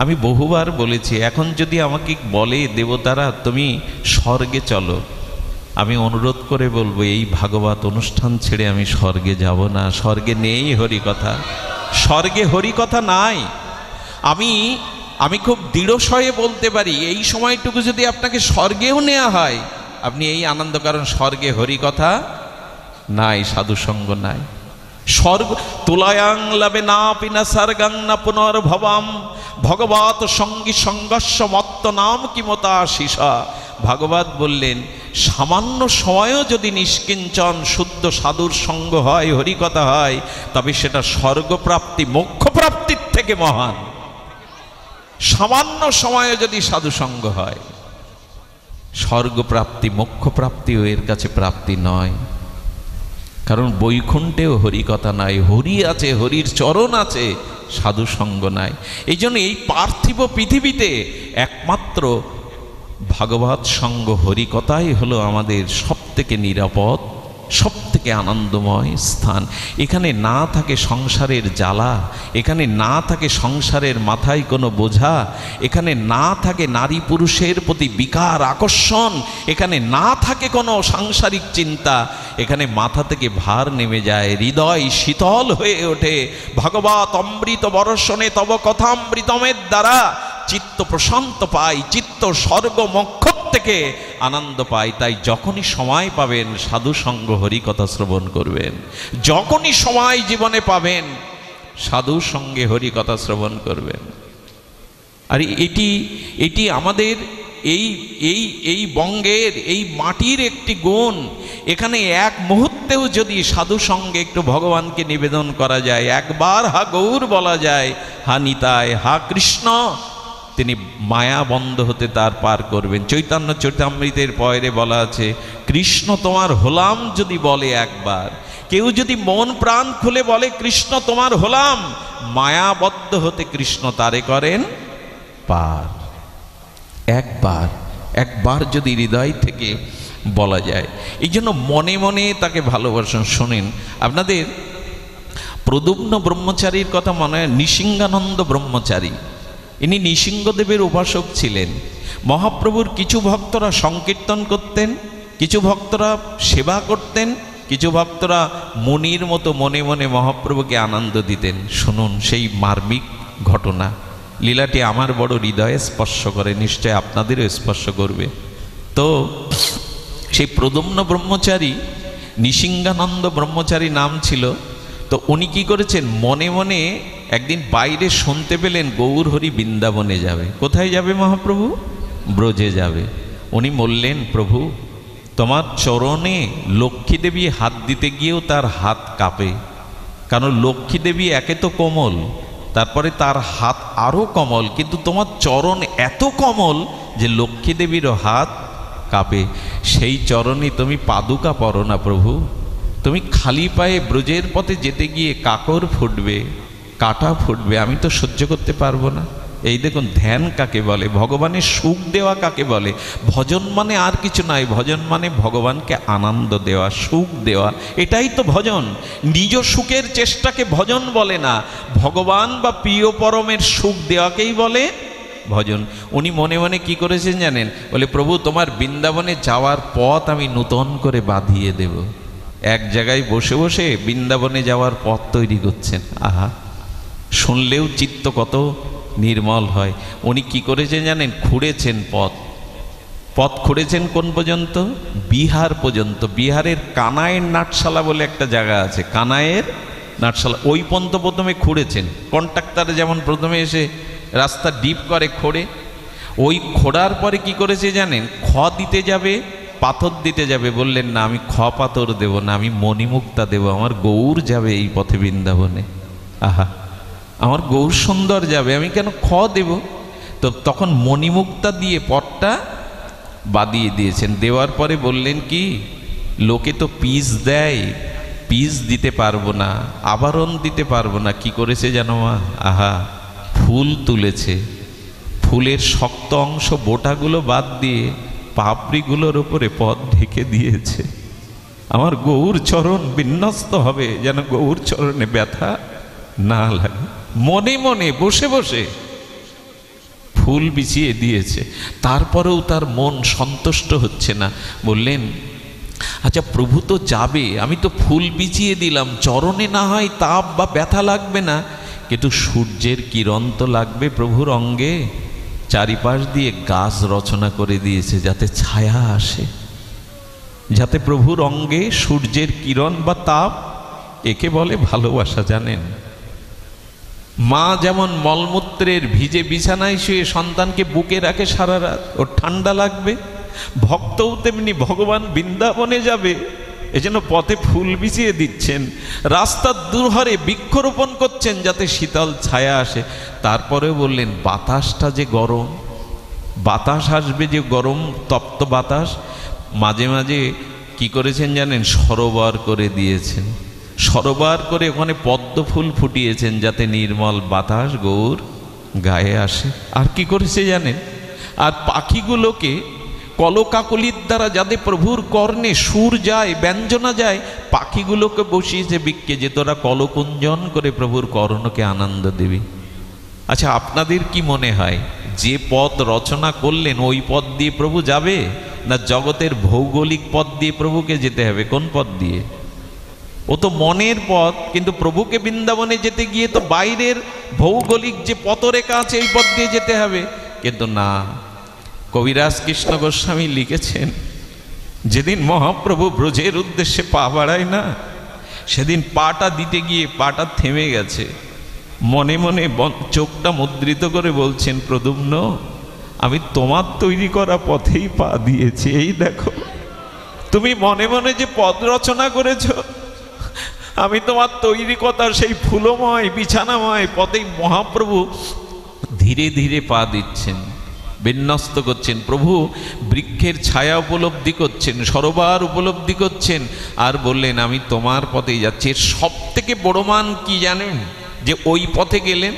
আমি বহুবার বলেছি, এখন যদি আমাকে বলে দেবতারা তুমি স্বর্গে চলো, আমি অনুরোধ করে বলবো এই ভাগবত অনুষ্ঠান ছেড়ে আমি স্বর্গে যাব না। স্বর্গে নেই হরিকথা, স্বর্গে হরিকথা নাই। আমি খুব দৃঢ়স্বরে বলতে পারি, এই সময়টুকু যদি আপনাকে স্বর্গেও নেওয়া হয়, আপনি এই আনন্দ, কারণ স্বর্গে হরিকথা নাই, সাধুসঙ্গ নাই। স্বর্গ তুলায়াং লাভে না পিনা স্বর্গাং না পুনর্ভবাম ভগবত সঙ্গী সংঘর্ষ মত্ত নাম কিমতা শিষা। ভাগবত বললেন সামান্য সময়ও যদি নিষ্কিঞ্চন শুদ্ধ সাধুর সঙ্গ হয়, হরিকথা হয়, তবে সেটা স্বর্গপ্রাপ্তি মোক্ষপ্রাপ্তির থেকে মহান। সামান্য সময়ও যদি সাধু সঙ্গ হয়, স্বর্গপ্রাপ্তি মোক্ষপ্রাপ্তিও এর কাছে প্রাপ্তি নয়, কারণ বৈকুণ্ঠেও হরিকথা নাই, হরি আছে, হরির চরণ আছে, সাধু সঙ্গ নাই। এই জন্য এই পার্থিব পৃথিবীতে একমাত্র ভাগবত সঙ্গ হরিকথাই হলো আমাদের সবথেকে নিরাপদ, সবথেকে আনন্দময় স্থান। এখানে না থাকে সংসারের জ্বালা, এখানে না থাকে সংসারের মাথায় কোনো বোঝা, এখানে না থাকে নারী পুরুষের প্রতি বিকার আকর্ষণ, এখানে না থাকে কোনো সাংসারিক চিন্তা, এখানে মাথা থেকে ভার নেমে যায়, হৃদয় শীতল হয়ে ওঠে। ভগবত অমৃত বর্ষণে তব কথামৃতমের দ্বারা চিত্ত প্রশান্ত পাই, চিত্ত স্বর্গ মোক্ষ থেকে আনন্দ পাই। তাই যখনই সময় পাবেন সাধু সঙ্গ হরিকথা শ্রবণ করবেন, যখনই সময় জীবনে পাবেন সাধু সঙ্গে হরিকথা শ্রবণ করবেন। আর এটি আমাদের এই বঙ্গের এই মাটির একটি গুণ। এখানে এক মুহূর্তেও যদি সাধু সঙ্গে একটু ভগবানকে নিবেদন করা যায়, একবার হা গৌর বলা যায়, হা নিতাই, হা কৃষ্ণ, তিনি মায়া বন্ধ হতে তার পার করবেন। চৈতন্য চরিতামৃতের পয়রে বলা আছে, কৃষ্ণ তোমার হলাম যদি বলে একবার, কেউ যদি মন প্রাণ খুলে বলে কৃষ্ণ তোমার হলাম, মায়াবদ্ধ হতে কৃষ্ণ তারে করেন পার। একবার যদি হৃদয় থেকে বলা যায়, এই জন্য মনে মনে তাকে ভালোবাসেন। শোনেন, আপনাদের প্রদ্যুম্ন ব্রহ্মচারীর কথা মনে হয়, নৃসিংহানন্দ ব্রহ্মচারী, ইনি নৃসিংহদেবের উপাসক ছিলেন। মহাপ্রভুর কিছু ভক্তরা সংকীর্তন করতেন, কিছু ভক্তরা সেবা করতেন, কিছু ভক্তরা মুনির মতো মনে মনে মহাপ্রভুকে আনন্দ দিতেন। শুনুন সেই মার্মিক ঘটনা, লীলাটি আমার বড় হৃদয়ে স্পর্শ করে, নিশ্চয় আপনাদেরও স্পর্শ করবে। তো সেই প্রদ্যুম্ন ব্রহ্মচারী, নৃসিংহানন্দ ব্রহ্মচারী নাম ছিল। তো উনি কি করেছেন, মনে মনে একদিন বাইরে শুনতে পেলেন গৌর হরি বৃন্দাবনে যাবে। কোথায় যাবে মহাপ্রভু? ব্রজে যাবে। উনি বললেন, প্রভু তোমার চরণে লক্ষ্মী দেবী হাত দিতে গিয়েও তার হাত কাঁপে, কারণ লক্ষ্মী দেবী একে তো কোমল, তারপরে তার হাত আরও কমল, কিন্তু তোমার চরণ এত কমল যে লক্ষ্মী দেবীরও হাত কাঁপে। সেই চরণে তুমি পাদুকা পরো না প্রভু, তুমি খালি পায়ে ব্রজের পথে যেতে গিয়ে কাকর ফুটবে, কাটা ফুটবে, আমি তো সহ্য করতে পারবো না। এই দেখুন ধ্যান কাকে বলে, ভগবানের সুখ দেওয়া কাকে বলে। ভজন মানে আর কিছু নয়, ভজন মানে ভগবানকে আনন্দ দেওয়া, সুখ দেওয়া, এটাই তো ভজন। নিজ সুখের চেষ্টাকে ভজন বলে না, ভগবান বা প্রিয় পরমের সুখ দেওয়াকেই বলে ভজন। উনি মনে মনে কি করেছেন জানেন, বলে প্রভু তোমার বৃন্দাবনে যাওয়ার পথ আমি নূতন করে বাঁধিয়ে দেব। এক জায়গায় বসে বসে বৃন্দাবনে যাওয়ার পথ তৈরি করছেন। আহা, শুনলেও চিত্ত কত নির্মল হয়। উনি কি করেছেন জানেন, খুঁড়েছেন পথ খুঁড়েছেন কোন পর্যন্ত? বিহার পর্যন্ত। বিহারের কানাইয়ের নাটশালা বলে একটা জায়গা আছে, কানাইয়ের নাটশালা, ওই পর্যন্ত প্রথমে খুঁড়েছেন। কন্ট্রাক্টর যেমন প্রথমে এসে রাস্তা ডিপ করে খোঁড়ে, ওই খোঁড়ার পরে কি করেছে জানেন, খ দিতে যাবে, পাথর দিতে যাবে, বললেন না আমি খ পাথর দেব না, আমি মণিমুক্তা দেব, আমার গৌর যাবে এই পথে বৃন্দাবনে। আহা, আমার গৌর সুন্দর যাবে, আমি কেন খ দেব? তো তখন মণিমুক্তা দিয়ে পথটা বাদিয়ে দিয়েছেন। দেওয়ার পরে বললেন কি, লোকে তো পিস দেয়, পিস দিতে পারবো না, আবরণ দিতে পারবো না। কি করেছে জানো মা? আহা, ফুল তুলেছে, ফুলের শক্ত অংশ বোটাগুলো বাদ দিয়ে পাপড়িগুলোর উপরে পথ ঢেকে দিয়েছে। আমার গৌর চরণ বিন্যস্ত হবে, যেন গৌর চরণে ব্যথা না লাগে। মনে মনে বসে বসে ফুল বিছিয়ে দিয়েছে, তারপরেও তার মন সন্তুষ্ট হচ্ছে না। বললেন আচ্ছা প্রভু তো যাবে, আমি তো ফুল বিছিয়ে দিলাম, চরণে না হয় তাপ বা ব্যথা লাগবে না, কিন্তু সূর্যের কিরণ তো লাগবে প্রভুর অঙ্গে। চারিপাশ দিয়ে গাছ রচনা করে দিয়েছে যাতে ছায়া আসে, যাতে প্রভুর অঙ্গে সূর্যের কিরণ বা তাপ, একে বলে ভালোবাসা। জানেন, মা যেমন মলমূত্রের ভিজে বিছানায় শুয়ে সন্তানকে বুকে রাখে সারা রাত, ওর ঠান্ডা লাগবে, ভক্তও তেমনি ভগবান বৃন্দাবনে যাবে, এজন্য পথে ফুল বিছিয়ে দিচ্ছেন, রাস্তার দুধারে বৃক্ষরোপণ করছেন যাতে শীতল ছায়া আসে। তারপরে বললেন বাতাসটা যে গরম, বাতাস আসবে যে গরম তপ্ত বাতাস, মাঝে মাঝে কি করেছেন জানেন, সরোবর করে দিয়েছেন, সরোবর করে ওখানে পদ্ম ফুল ফুটিয়েছেন যাতে নির্মল বাতাস গৌর গায়ে আসে। আর কি করেছে জানেন, আর পাখিগুলোকে কলকাকলির দ্বারা যাতে প্রভুর কর্ণে সুর যায়, ব্যঞ্জনা যায়, পাখিগুলোকে বসিয়েছে বিক্ষে যে তোরা কলকুঞ্জন করে প্রভুর কর্ণকে আনন্দ দিবি। আচ্ছা, আপনাদের কি মনে হয় যে পথ রচনা করলেন ওই পথ দিয়ে প্রভু যাবে, না জগতের ভৌগোলিক পথ দিয়ে প্রভুকে যেতে হবে? কোন পথ দিয়ে? ও তো মনের পথ, কিন্তু প্রভুকে বৃন্দাবনে যেতে গিয়ে তো বাইরের ভৌগোলিক যে পথরেখা আছে এই পথ দিয়ে যেতে হবে। কিন্তু না, কবিরাজ কৃষ্ণ গোস্বামী লিখেছেন, যেদিন মহাপ্রভু ব্রজের উদ্দেশ্যে পা বাড়ায় না, সেদিন পাটা দিতে গিয়ে পাটা থেমে গেছে, মনে মনে চোখটা মুদ্রিত করে বলছেন, প্রদ্যুম্ন আমি তোমার তৈরি করা পথেই পা দিয়েছি, এই দেখো তুমি মনে মনে যে পথ রচনা করেছ, আমি তোমার তৈরি কথা সেই ফুলময় বিছানাময় পথেই মহাপ্রভু ধীরে ধীরে পা দিচ্ছেন, বিন্যস্ত করছেন। প্রভু বৃক্ষের ছায়া উপলব্ধি করছেন, সরোবর উপলব্ধি করছেন, আর বললেন আমি তোমার পথেই যাচ্ছি। এর সব থেকে বড় মান কি জানেন, যে ওই পথে গেলেন,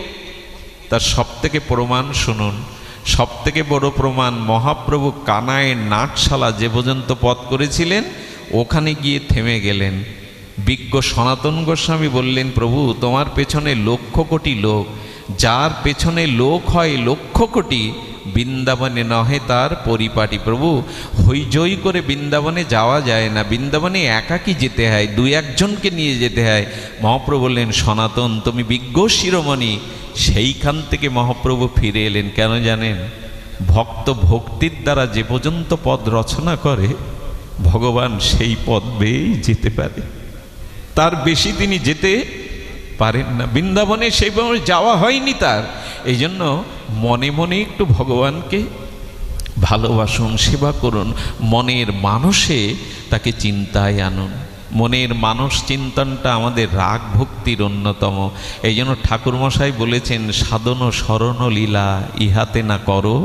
তার সব থেকে প্রমাণ শুনুন। সব থেকে বড় প্রমাণ, মহাপ্রভু কানায়ের নাটশালা যে পর্যন্ত পথ করেছিলেন ওখানে গিয়ে থেমে গেলেন। বিজ্ঞ সনাতন গোস্বামী বললেন, প্রভু তোমার পেছনে লক্ষ কোটি লোক, যার পেছনে লোক হয় লক্ষ কোটি, বৃন্দাবনে নহে তার পরিপাটি। প্রভু হইচই করে বৃন্দাবনে যাওয়া যায় না, বৃন্দাবনে একাকী যেতে হয়, দুই একজনকে নিয়ে যেতে হয়। মহাপ্রভু বললেন, সনাতন তুমি বিজ্ঞ শিরোমণি। সেইখান থেকে মহাপ্রভু ফিরে এলেন। কেন জানেন, ভক্ত ভক্তির দ্বারা যে পর্যন্ত পদ রচনা করে ভগবান সেই পদ বেয়েই যেতে পারে, তার বেশি তিনি যেতে পারেন না। বৃন্দাবনে সেইভাবে যাওয়া হয়নি তার, এই জন্য মনে মনে একটু ভগবানকে ভালোবাসুন, সেবা করুন, মনের মানসে তাকে চিন্তায় আনুন। মনের মানস চিন্তনটা আমাদের রাগ ভক্তির অন্যতম। এই জন্য ঠাকুরমশাই বলেছেন, সাধন শরণ লীলা ইহাতে না করো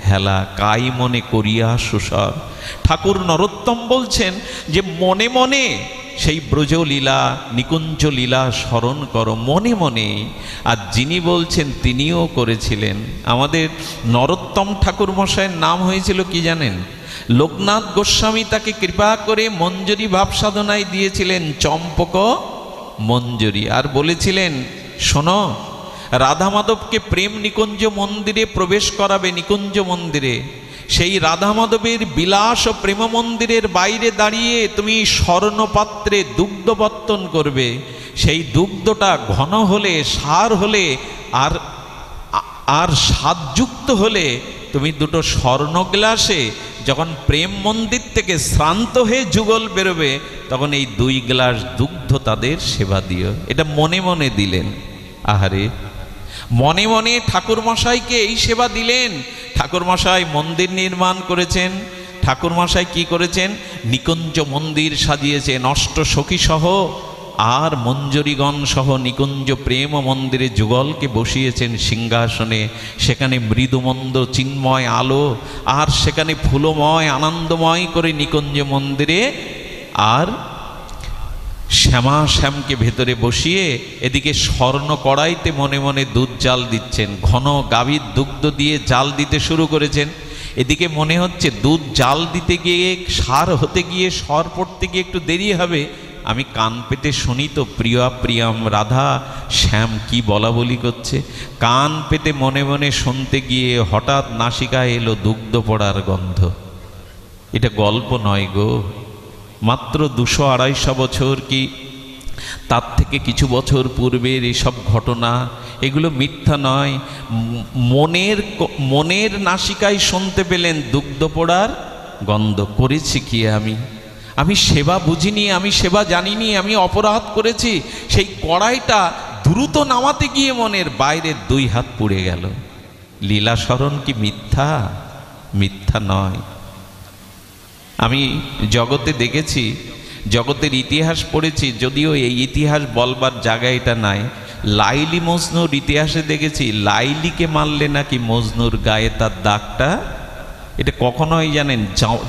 হেলা, কাই মনে করিয়া সুসর। ঠাকুর নরোত্তম বলছেন যে মনে মনে সেই ব্রজলীলা নিকুঞ্জ লীলা স্মরণ করো মনে মনে। আর যিনি বলছেন তিনিও করেছিলেন। আমাদের নরোত্তম ঠাকুর মশাইয়ের নাম হয়েছিল কি জানেন, লোকনাথ গোস্বামী তাকে কৃপা করে মঞ্জুরি ভাব সাধনায় দিয়েছিলেন, চম্পক মঞ্জুরি। আর বলেছিলেন, শোনো রাধা মাধবকে প্রেম নিকুঞ্জ মন্দিরে প্রবেশ করাবে, নিকুঞ্জ মন্দিরে সেই রাধা মাধবের বিলাস ও প্রেম মন্দিরের বাইরে দাঁড়িয়ে তুমি স্বর্ণপাত্রে দুগ্ধবর্তন করবে। সেই দুগ্ধটা ঘন হলে, সার হলে, আর স্বাদযুক্ত হলে তুমি দুটো স্বর্ণ গ্লাসে যখন প্রেম মন্দির থেকে শ্রান্ত হয়ে যুগল বেরোবে, তখন এই 2 গ্লাস দুগ্ধ তাদের সেবা দিও। এটা মনে মনে দিলেন। আহারে, মনে মনে ঠাকুরমশাইকে এই সেবা দিলেন। ঠাকুরমশাই মন্দির নির্মাণ করেছেন। ঠাকুরমশাই কি করেছেন, নিকুঞ্জ মন্দির সাজিয়েছেন, অষ্টসখী সহ আর মঞ্জুরিগণ সহ নিকুঞ্জ প্রেম মন্দিরে যুগলকে বসিয়েছেন সিংহাসনে। সেখানে মৃদুমন্দ চিন্ময় আলো, আর সেখানে ফুলময় আনন্দময় করে নিকুঞ্জ মন্দিরে, আর শ্যামাশ্যামকে ভেতরে বসিয়ে এদিকে স্বর্ণ কড়াইতে মনে মনে দুধ জাল দিচ্ছেন। ঘন গাভীর দুগ্ধ দিয়ে জাল দিতে শুরু করেছেন। এদিকে মনে হচ্ছে দুধ জাল দিতে গিয়ে, সার হতে গিয়ে, স্বর পড়তে গিয়ে একটু দেরি হবে। আমি কান পেতে শুনি তো প্রিয়া প্রিয়াম রাধা শ্যাম কি বলা বলি করছে। কান পেতে মনে মনে শুনতে গিয়ে হঠাৎ নাসিকায় এলো দুগ্ধ পড়ার গন্ধ। এটা গল্প নয় গো, মাত্র 200-250 বছর কি তার থেকে কিছু বছর পূর্বের এসব ঘটনা। এগুলো মিথ্যা নয়। মনের নাসিকায় শুনতে পেলেন দুগ্ধ পোড়ার গন্ধ। করেছি কি আমি সেবা বুঝিনি, আমি সেবা জানিনি, আমি অপরাধ করেছি। সেই কড়াইটা দ্রুত নামাতে গিয়ে মনের বাইরে 2 হাত পুড়ে গেল। লীলা স্মরণ কি মিথ্যা? মিথ্যা নয়। আমি জগতে দেখেছি, জগতের ইতিহাস পড়েছি, যদিও এই ইতিহাস বলবার জায়গা এটা নাই। লাইলি মজনুর ইতিহাসে দেখেছি লাইলিকে মারলে নাকি মজনুর গায়ে তার দাগটা, এটা কখনোই জানেন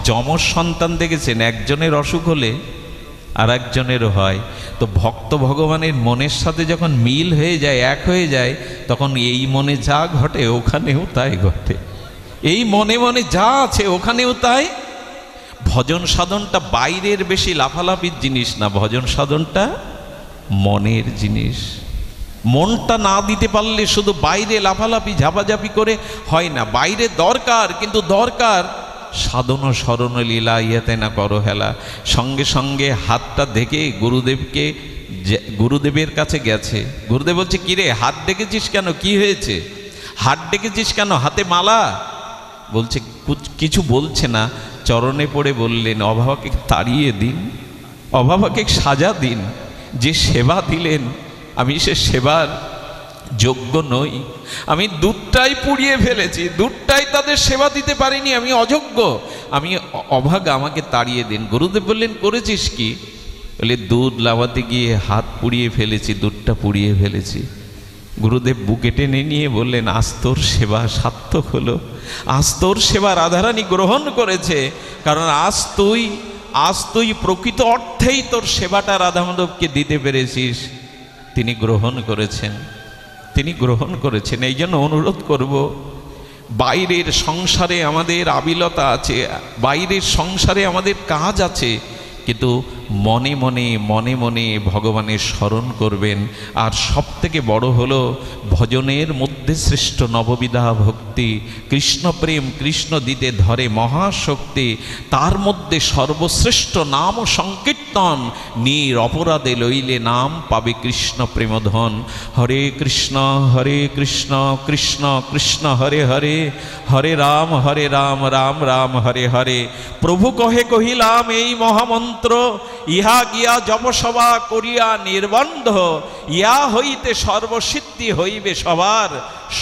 যমজ সন্তান দেখেছেন, একজনের অসুখ হলে আর একজনেরও হয়। তো ভক্ত ভগবানের মনের সাথে যখন মিল হয়ে যায়, এক হয়ে যায়, তখন এই মনে যা ঘটে ওখানেও তাই ঘটে, এই মনে মনে যা আছে ওখানেও তাই। ভজন সাধনটা বাইরের বেশি লাফালাফির জিনিস না, ভজন সাধনটা মনের জিনিস। মনটা না দিতে পারলে শুধু বাইরে লাফালাফি ঝাপাঝাপি করে হয় না, বাইরে দরকার, কিন্তু দরকার সাধন স্মরণ লীলা ইয়েতে না করো হেলা। সঙ্গে সঙ্গে হাতটা দেখে গুরুদেবের কাছে গেছে, গুরুদেব বলছে কিরে হাত ডেকেছিস কেন, কি হয়েছে, হাত ডেকেছিস কেন, হাতে মালা? বলছে কিছু বলছে না, চরণে পড়ে বললেন অভাবাকে তাড়িয়ে দিন, অভাবাকে সাজা দিন, যে সেবা দিলেন আমি সে সেবার যোগ্য নই, আমি দুধটাই পুড়িয়ে ফেলেছি, দুধটাই তাদের সেবা দিতে পারিনি, আমি অযোগ্য, আমি অভাগা, আমাকে তাড়িয়ে দিন। গুরুদেব বললেন করেছিস কি? বলে দুধ লাভাতে গিয়ে হাত পুড়িয়ে ফেলেছি, দুধটা পুড়িয়ে ফেলেছি। গুরুদেব বুকে টেনে নিয়ে বললেন আজ তোর সেবা সার্থক হলো, আজ তোর সেবা রাধারানী গ্রহণ করেছে, কারণ আজ তুই প্রকৃত অর্থেই তোর সেবাটা রাধা মাধবকে দিতে পেরেছিস, তিনি গ্রহণ করেছেন, তিনি গ্রহণ করেছেন। এই জন্য অনুরোধ করব, বাইরের সংসারে আমাদের আবিলতা আছে, বাইরের সংসারে আমাদের কাজ আছে, কিন্তু মনে মনে মনে মনে ভগবানের স্মরণ করবেন। আর সব থেকে বড় হলো ভজনের মধ্যে শ্রেষ্ঠ নববিধা ভক্তি, কৃষ্ণ প্রেম, কৃষ্ণ দিতে ধরে মহাশক্তি, তার মধ্যে সর্বশ্রেষ্ঠ নাম সংকীর্তন, নির অপরাধে লইলে নাম পাবে কৃষ্ণ প্রেমধন। হরে কৃষ্ণ কৃষ্ণ কৃষ্ণ হরে হরে, হরে রাম রাম রাম হরে হরে। প্রভু কহে কহিলাম এই মহামন্ত্র, ইহা গিয়া জপসভা করিয়া নির্বন্ধ, ইয়া হইতে সর্বসিদ্ধি হইবে সবার,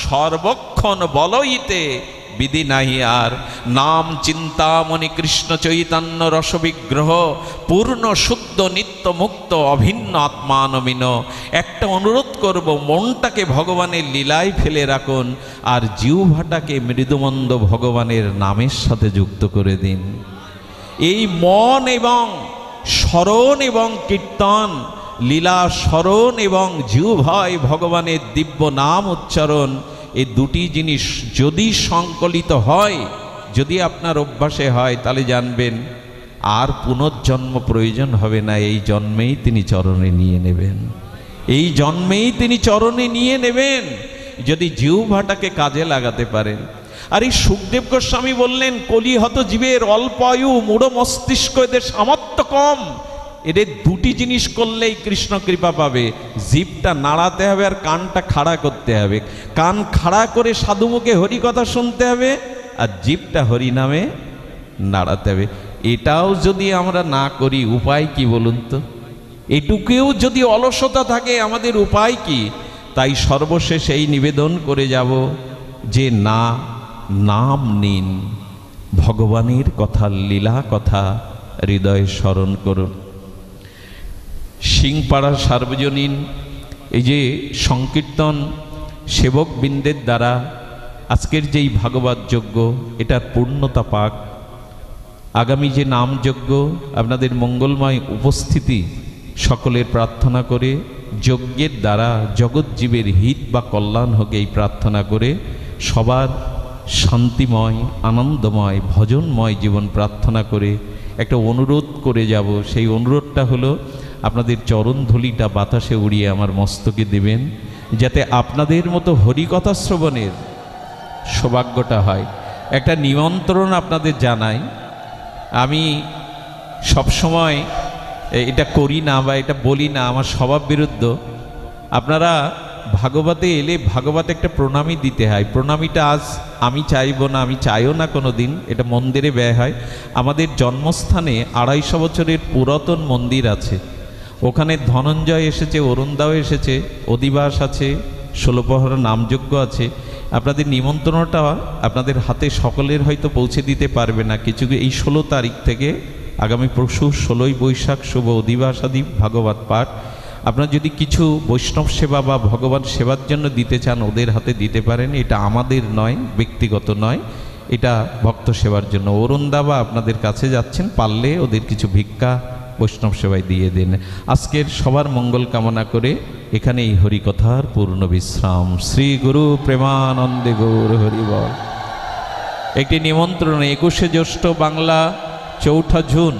সর্বক্ষণ বলইতে বিধি নাহি আর। নাম চিন্তামণি কৃষ্ণ চৈতন্য রসবিগ্রহ, পূর্ণ শুদ্ধ নিত্য মুক্ত অভিন্ন আত্মানমিন। একটা অনুরোধ করব, মনটাকে ভগবানের লীলায় ফেলে রাখুন, আর জিহ্বাটাকে মৃদুমন্দ ভগবানের নামের সাথে যুক্ত করে দিন। এই মন এবং স্মরণ এবং কীর্তন, লীলা স্মরণ এবং জিহ্বায় ভগবানের দিব্য নাম উচ্চারণ, এই দুটি জিনিস যদি সংকলিত হয়, যদি আপনার অভ্যাসে হয়, তাহলে জানবেন আর পুনর্জন্ম প্রয়োজন হবে না, এই জন্মেই তিনি চরণে নিয়ে নেবেন, এই জন্মেই তিনি চরণে নিয়ে নেবেন, যদি জিহ্বাটাকে কাজে লাগাতে পারেন। আর এই সুখদেব গোস্বামী বললেন কলিহত জীবের অল্প আয়ু, মূঢ় মস্তিষ্ক, এদের সামর্থ্য কম, এদের দুটি জিনিস করলেই কৃষ্ণ কৃপা পাবে। জিভটা নাড়াতে হবে আর কানটা খাড়া করতে হবে, কান খাড়া করে সাধুমুখে হরি কথা শুনতে হবে, আর জিভটা হরি নামে নাড়াতে হবে। এটাও যদি আমরা না করি উপায় কি বলুন তো? এটুকুও যদি অলসতা থাকে আমাদের উপায় কি? তাই সর্বশেষ এই নিবেদন করে যাব যে না, নাম নিন, ভগবানের কথা, লীলা কথা হৃদয়ে স্মরণ করুন। সিংপাড়ার সার্বজনীন এই যে সংকীর্তন সেবক বৃন্দের দ্বারা আজকের যেই ভাগবত যজ্ঞ, এটার পূর্ণতা পাক। আগামী যে নাম যজ্ঞ, আপনাদের মঙ্গলময় উপস্থিতি সকলের প্রার্থনা করে, যজ্ঞের দ্বারা জগৎজীবের হিত বা কল্যাণ হোক এই প্রার্থনা করে, সবার শান্তিময় আনন্দময় ভজনময় জীবন প্রার্থনা করে একটা অনুরোধ করে যাব। সেই অনুরোধটা হলো আপনাদের চরণধূলিটা বাতাসে উড়িয়ে আমার মস্তকে দেবেন, যাতে আপনাদের মতো হরিকথা শ্রবণের সৌভাগ্যটা হয়। একটা নিমন্ত্রণ আপনাদের জানাই, আমি সবসময় এটা করি না বা এটা বলি না, আমার স্বভাব বিরুদ্ধ। আপনারা ভাগবতে এলে ভাগবতে একটা প্রণামী দিতে হয়। প্রণামীটা আজ আমি চাইব না, আমি চাইও না কোনো দিন, এটা মন্দিরে ব্যয় হয়। আমাদের জন্মস্থানে 250 বছরের পুরাতন মন্দির আছে, ওখানে ধনঞ্জয় এসেছে, অরুণদাও এসেছে, অধিবাস আছে, 16 প্রহর নামযজ্ঞ আছে। আপনাদের নিমন্ত্রণটা আপনাদের হাতে সকলের হয়তো পৌঁছে দিতে পারবে না কিছু। এই 16 তারিখ থেকে আগামী পরশু 16ই বৈশাখ শুভ অধিবাসাদি ভাগবত পাঠ। আপনারা যদি কিছু বৈষ্ণব সেবা বা ভগবান সেবার জন্য দিতে চান ওদের হাতে দিতে পারেন, এটা আমাদের নয়, ব্যক্তিগত নয়, এটা ভক্ত সেবার জন্য। অরুণ দাবা আপনাদের কাছে যাচ্ছেন, পারলে ওদের কিছু ভিক্ষা বৈষ্ণব সেবায় দিয়ে দেন। আজকের সবার মঙ্গল কামনা করে এখানে এই হরিকথার পূর্ণ বিশ্রাম। শ্রী গুরু প্রেমানন্দে গৌর হরিবল। একটি নিমন্ত্রণ, 21শে জ্যৈষ্ঠ বাংলা 4 জুন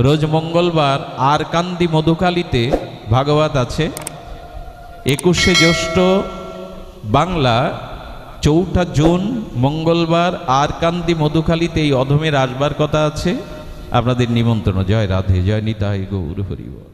রোজ মঙ্গলবার আরকান্দি মধুকালীতে ভাগবত আছে। 21শে জ্যৈষ্ঠ বাংলা 4 জুন মঙ্গলবার আরকান্দি মধুকালীতে এই অধমের আসবার কথা আছে। আপনাদের নিমন্ত্রণ। জয় রাধে, জয় নিতাই গৌর হরিবল।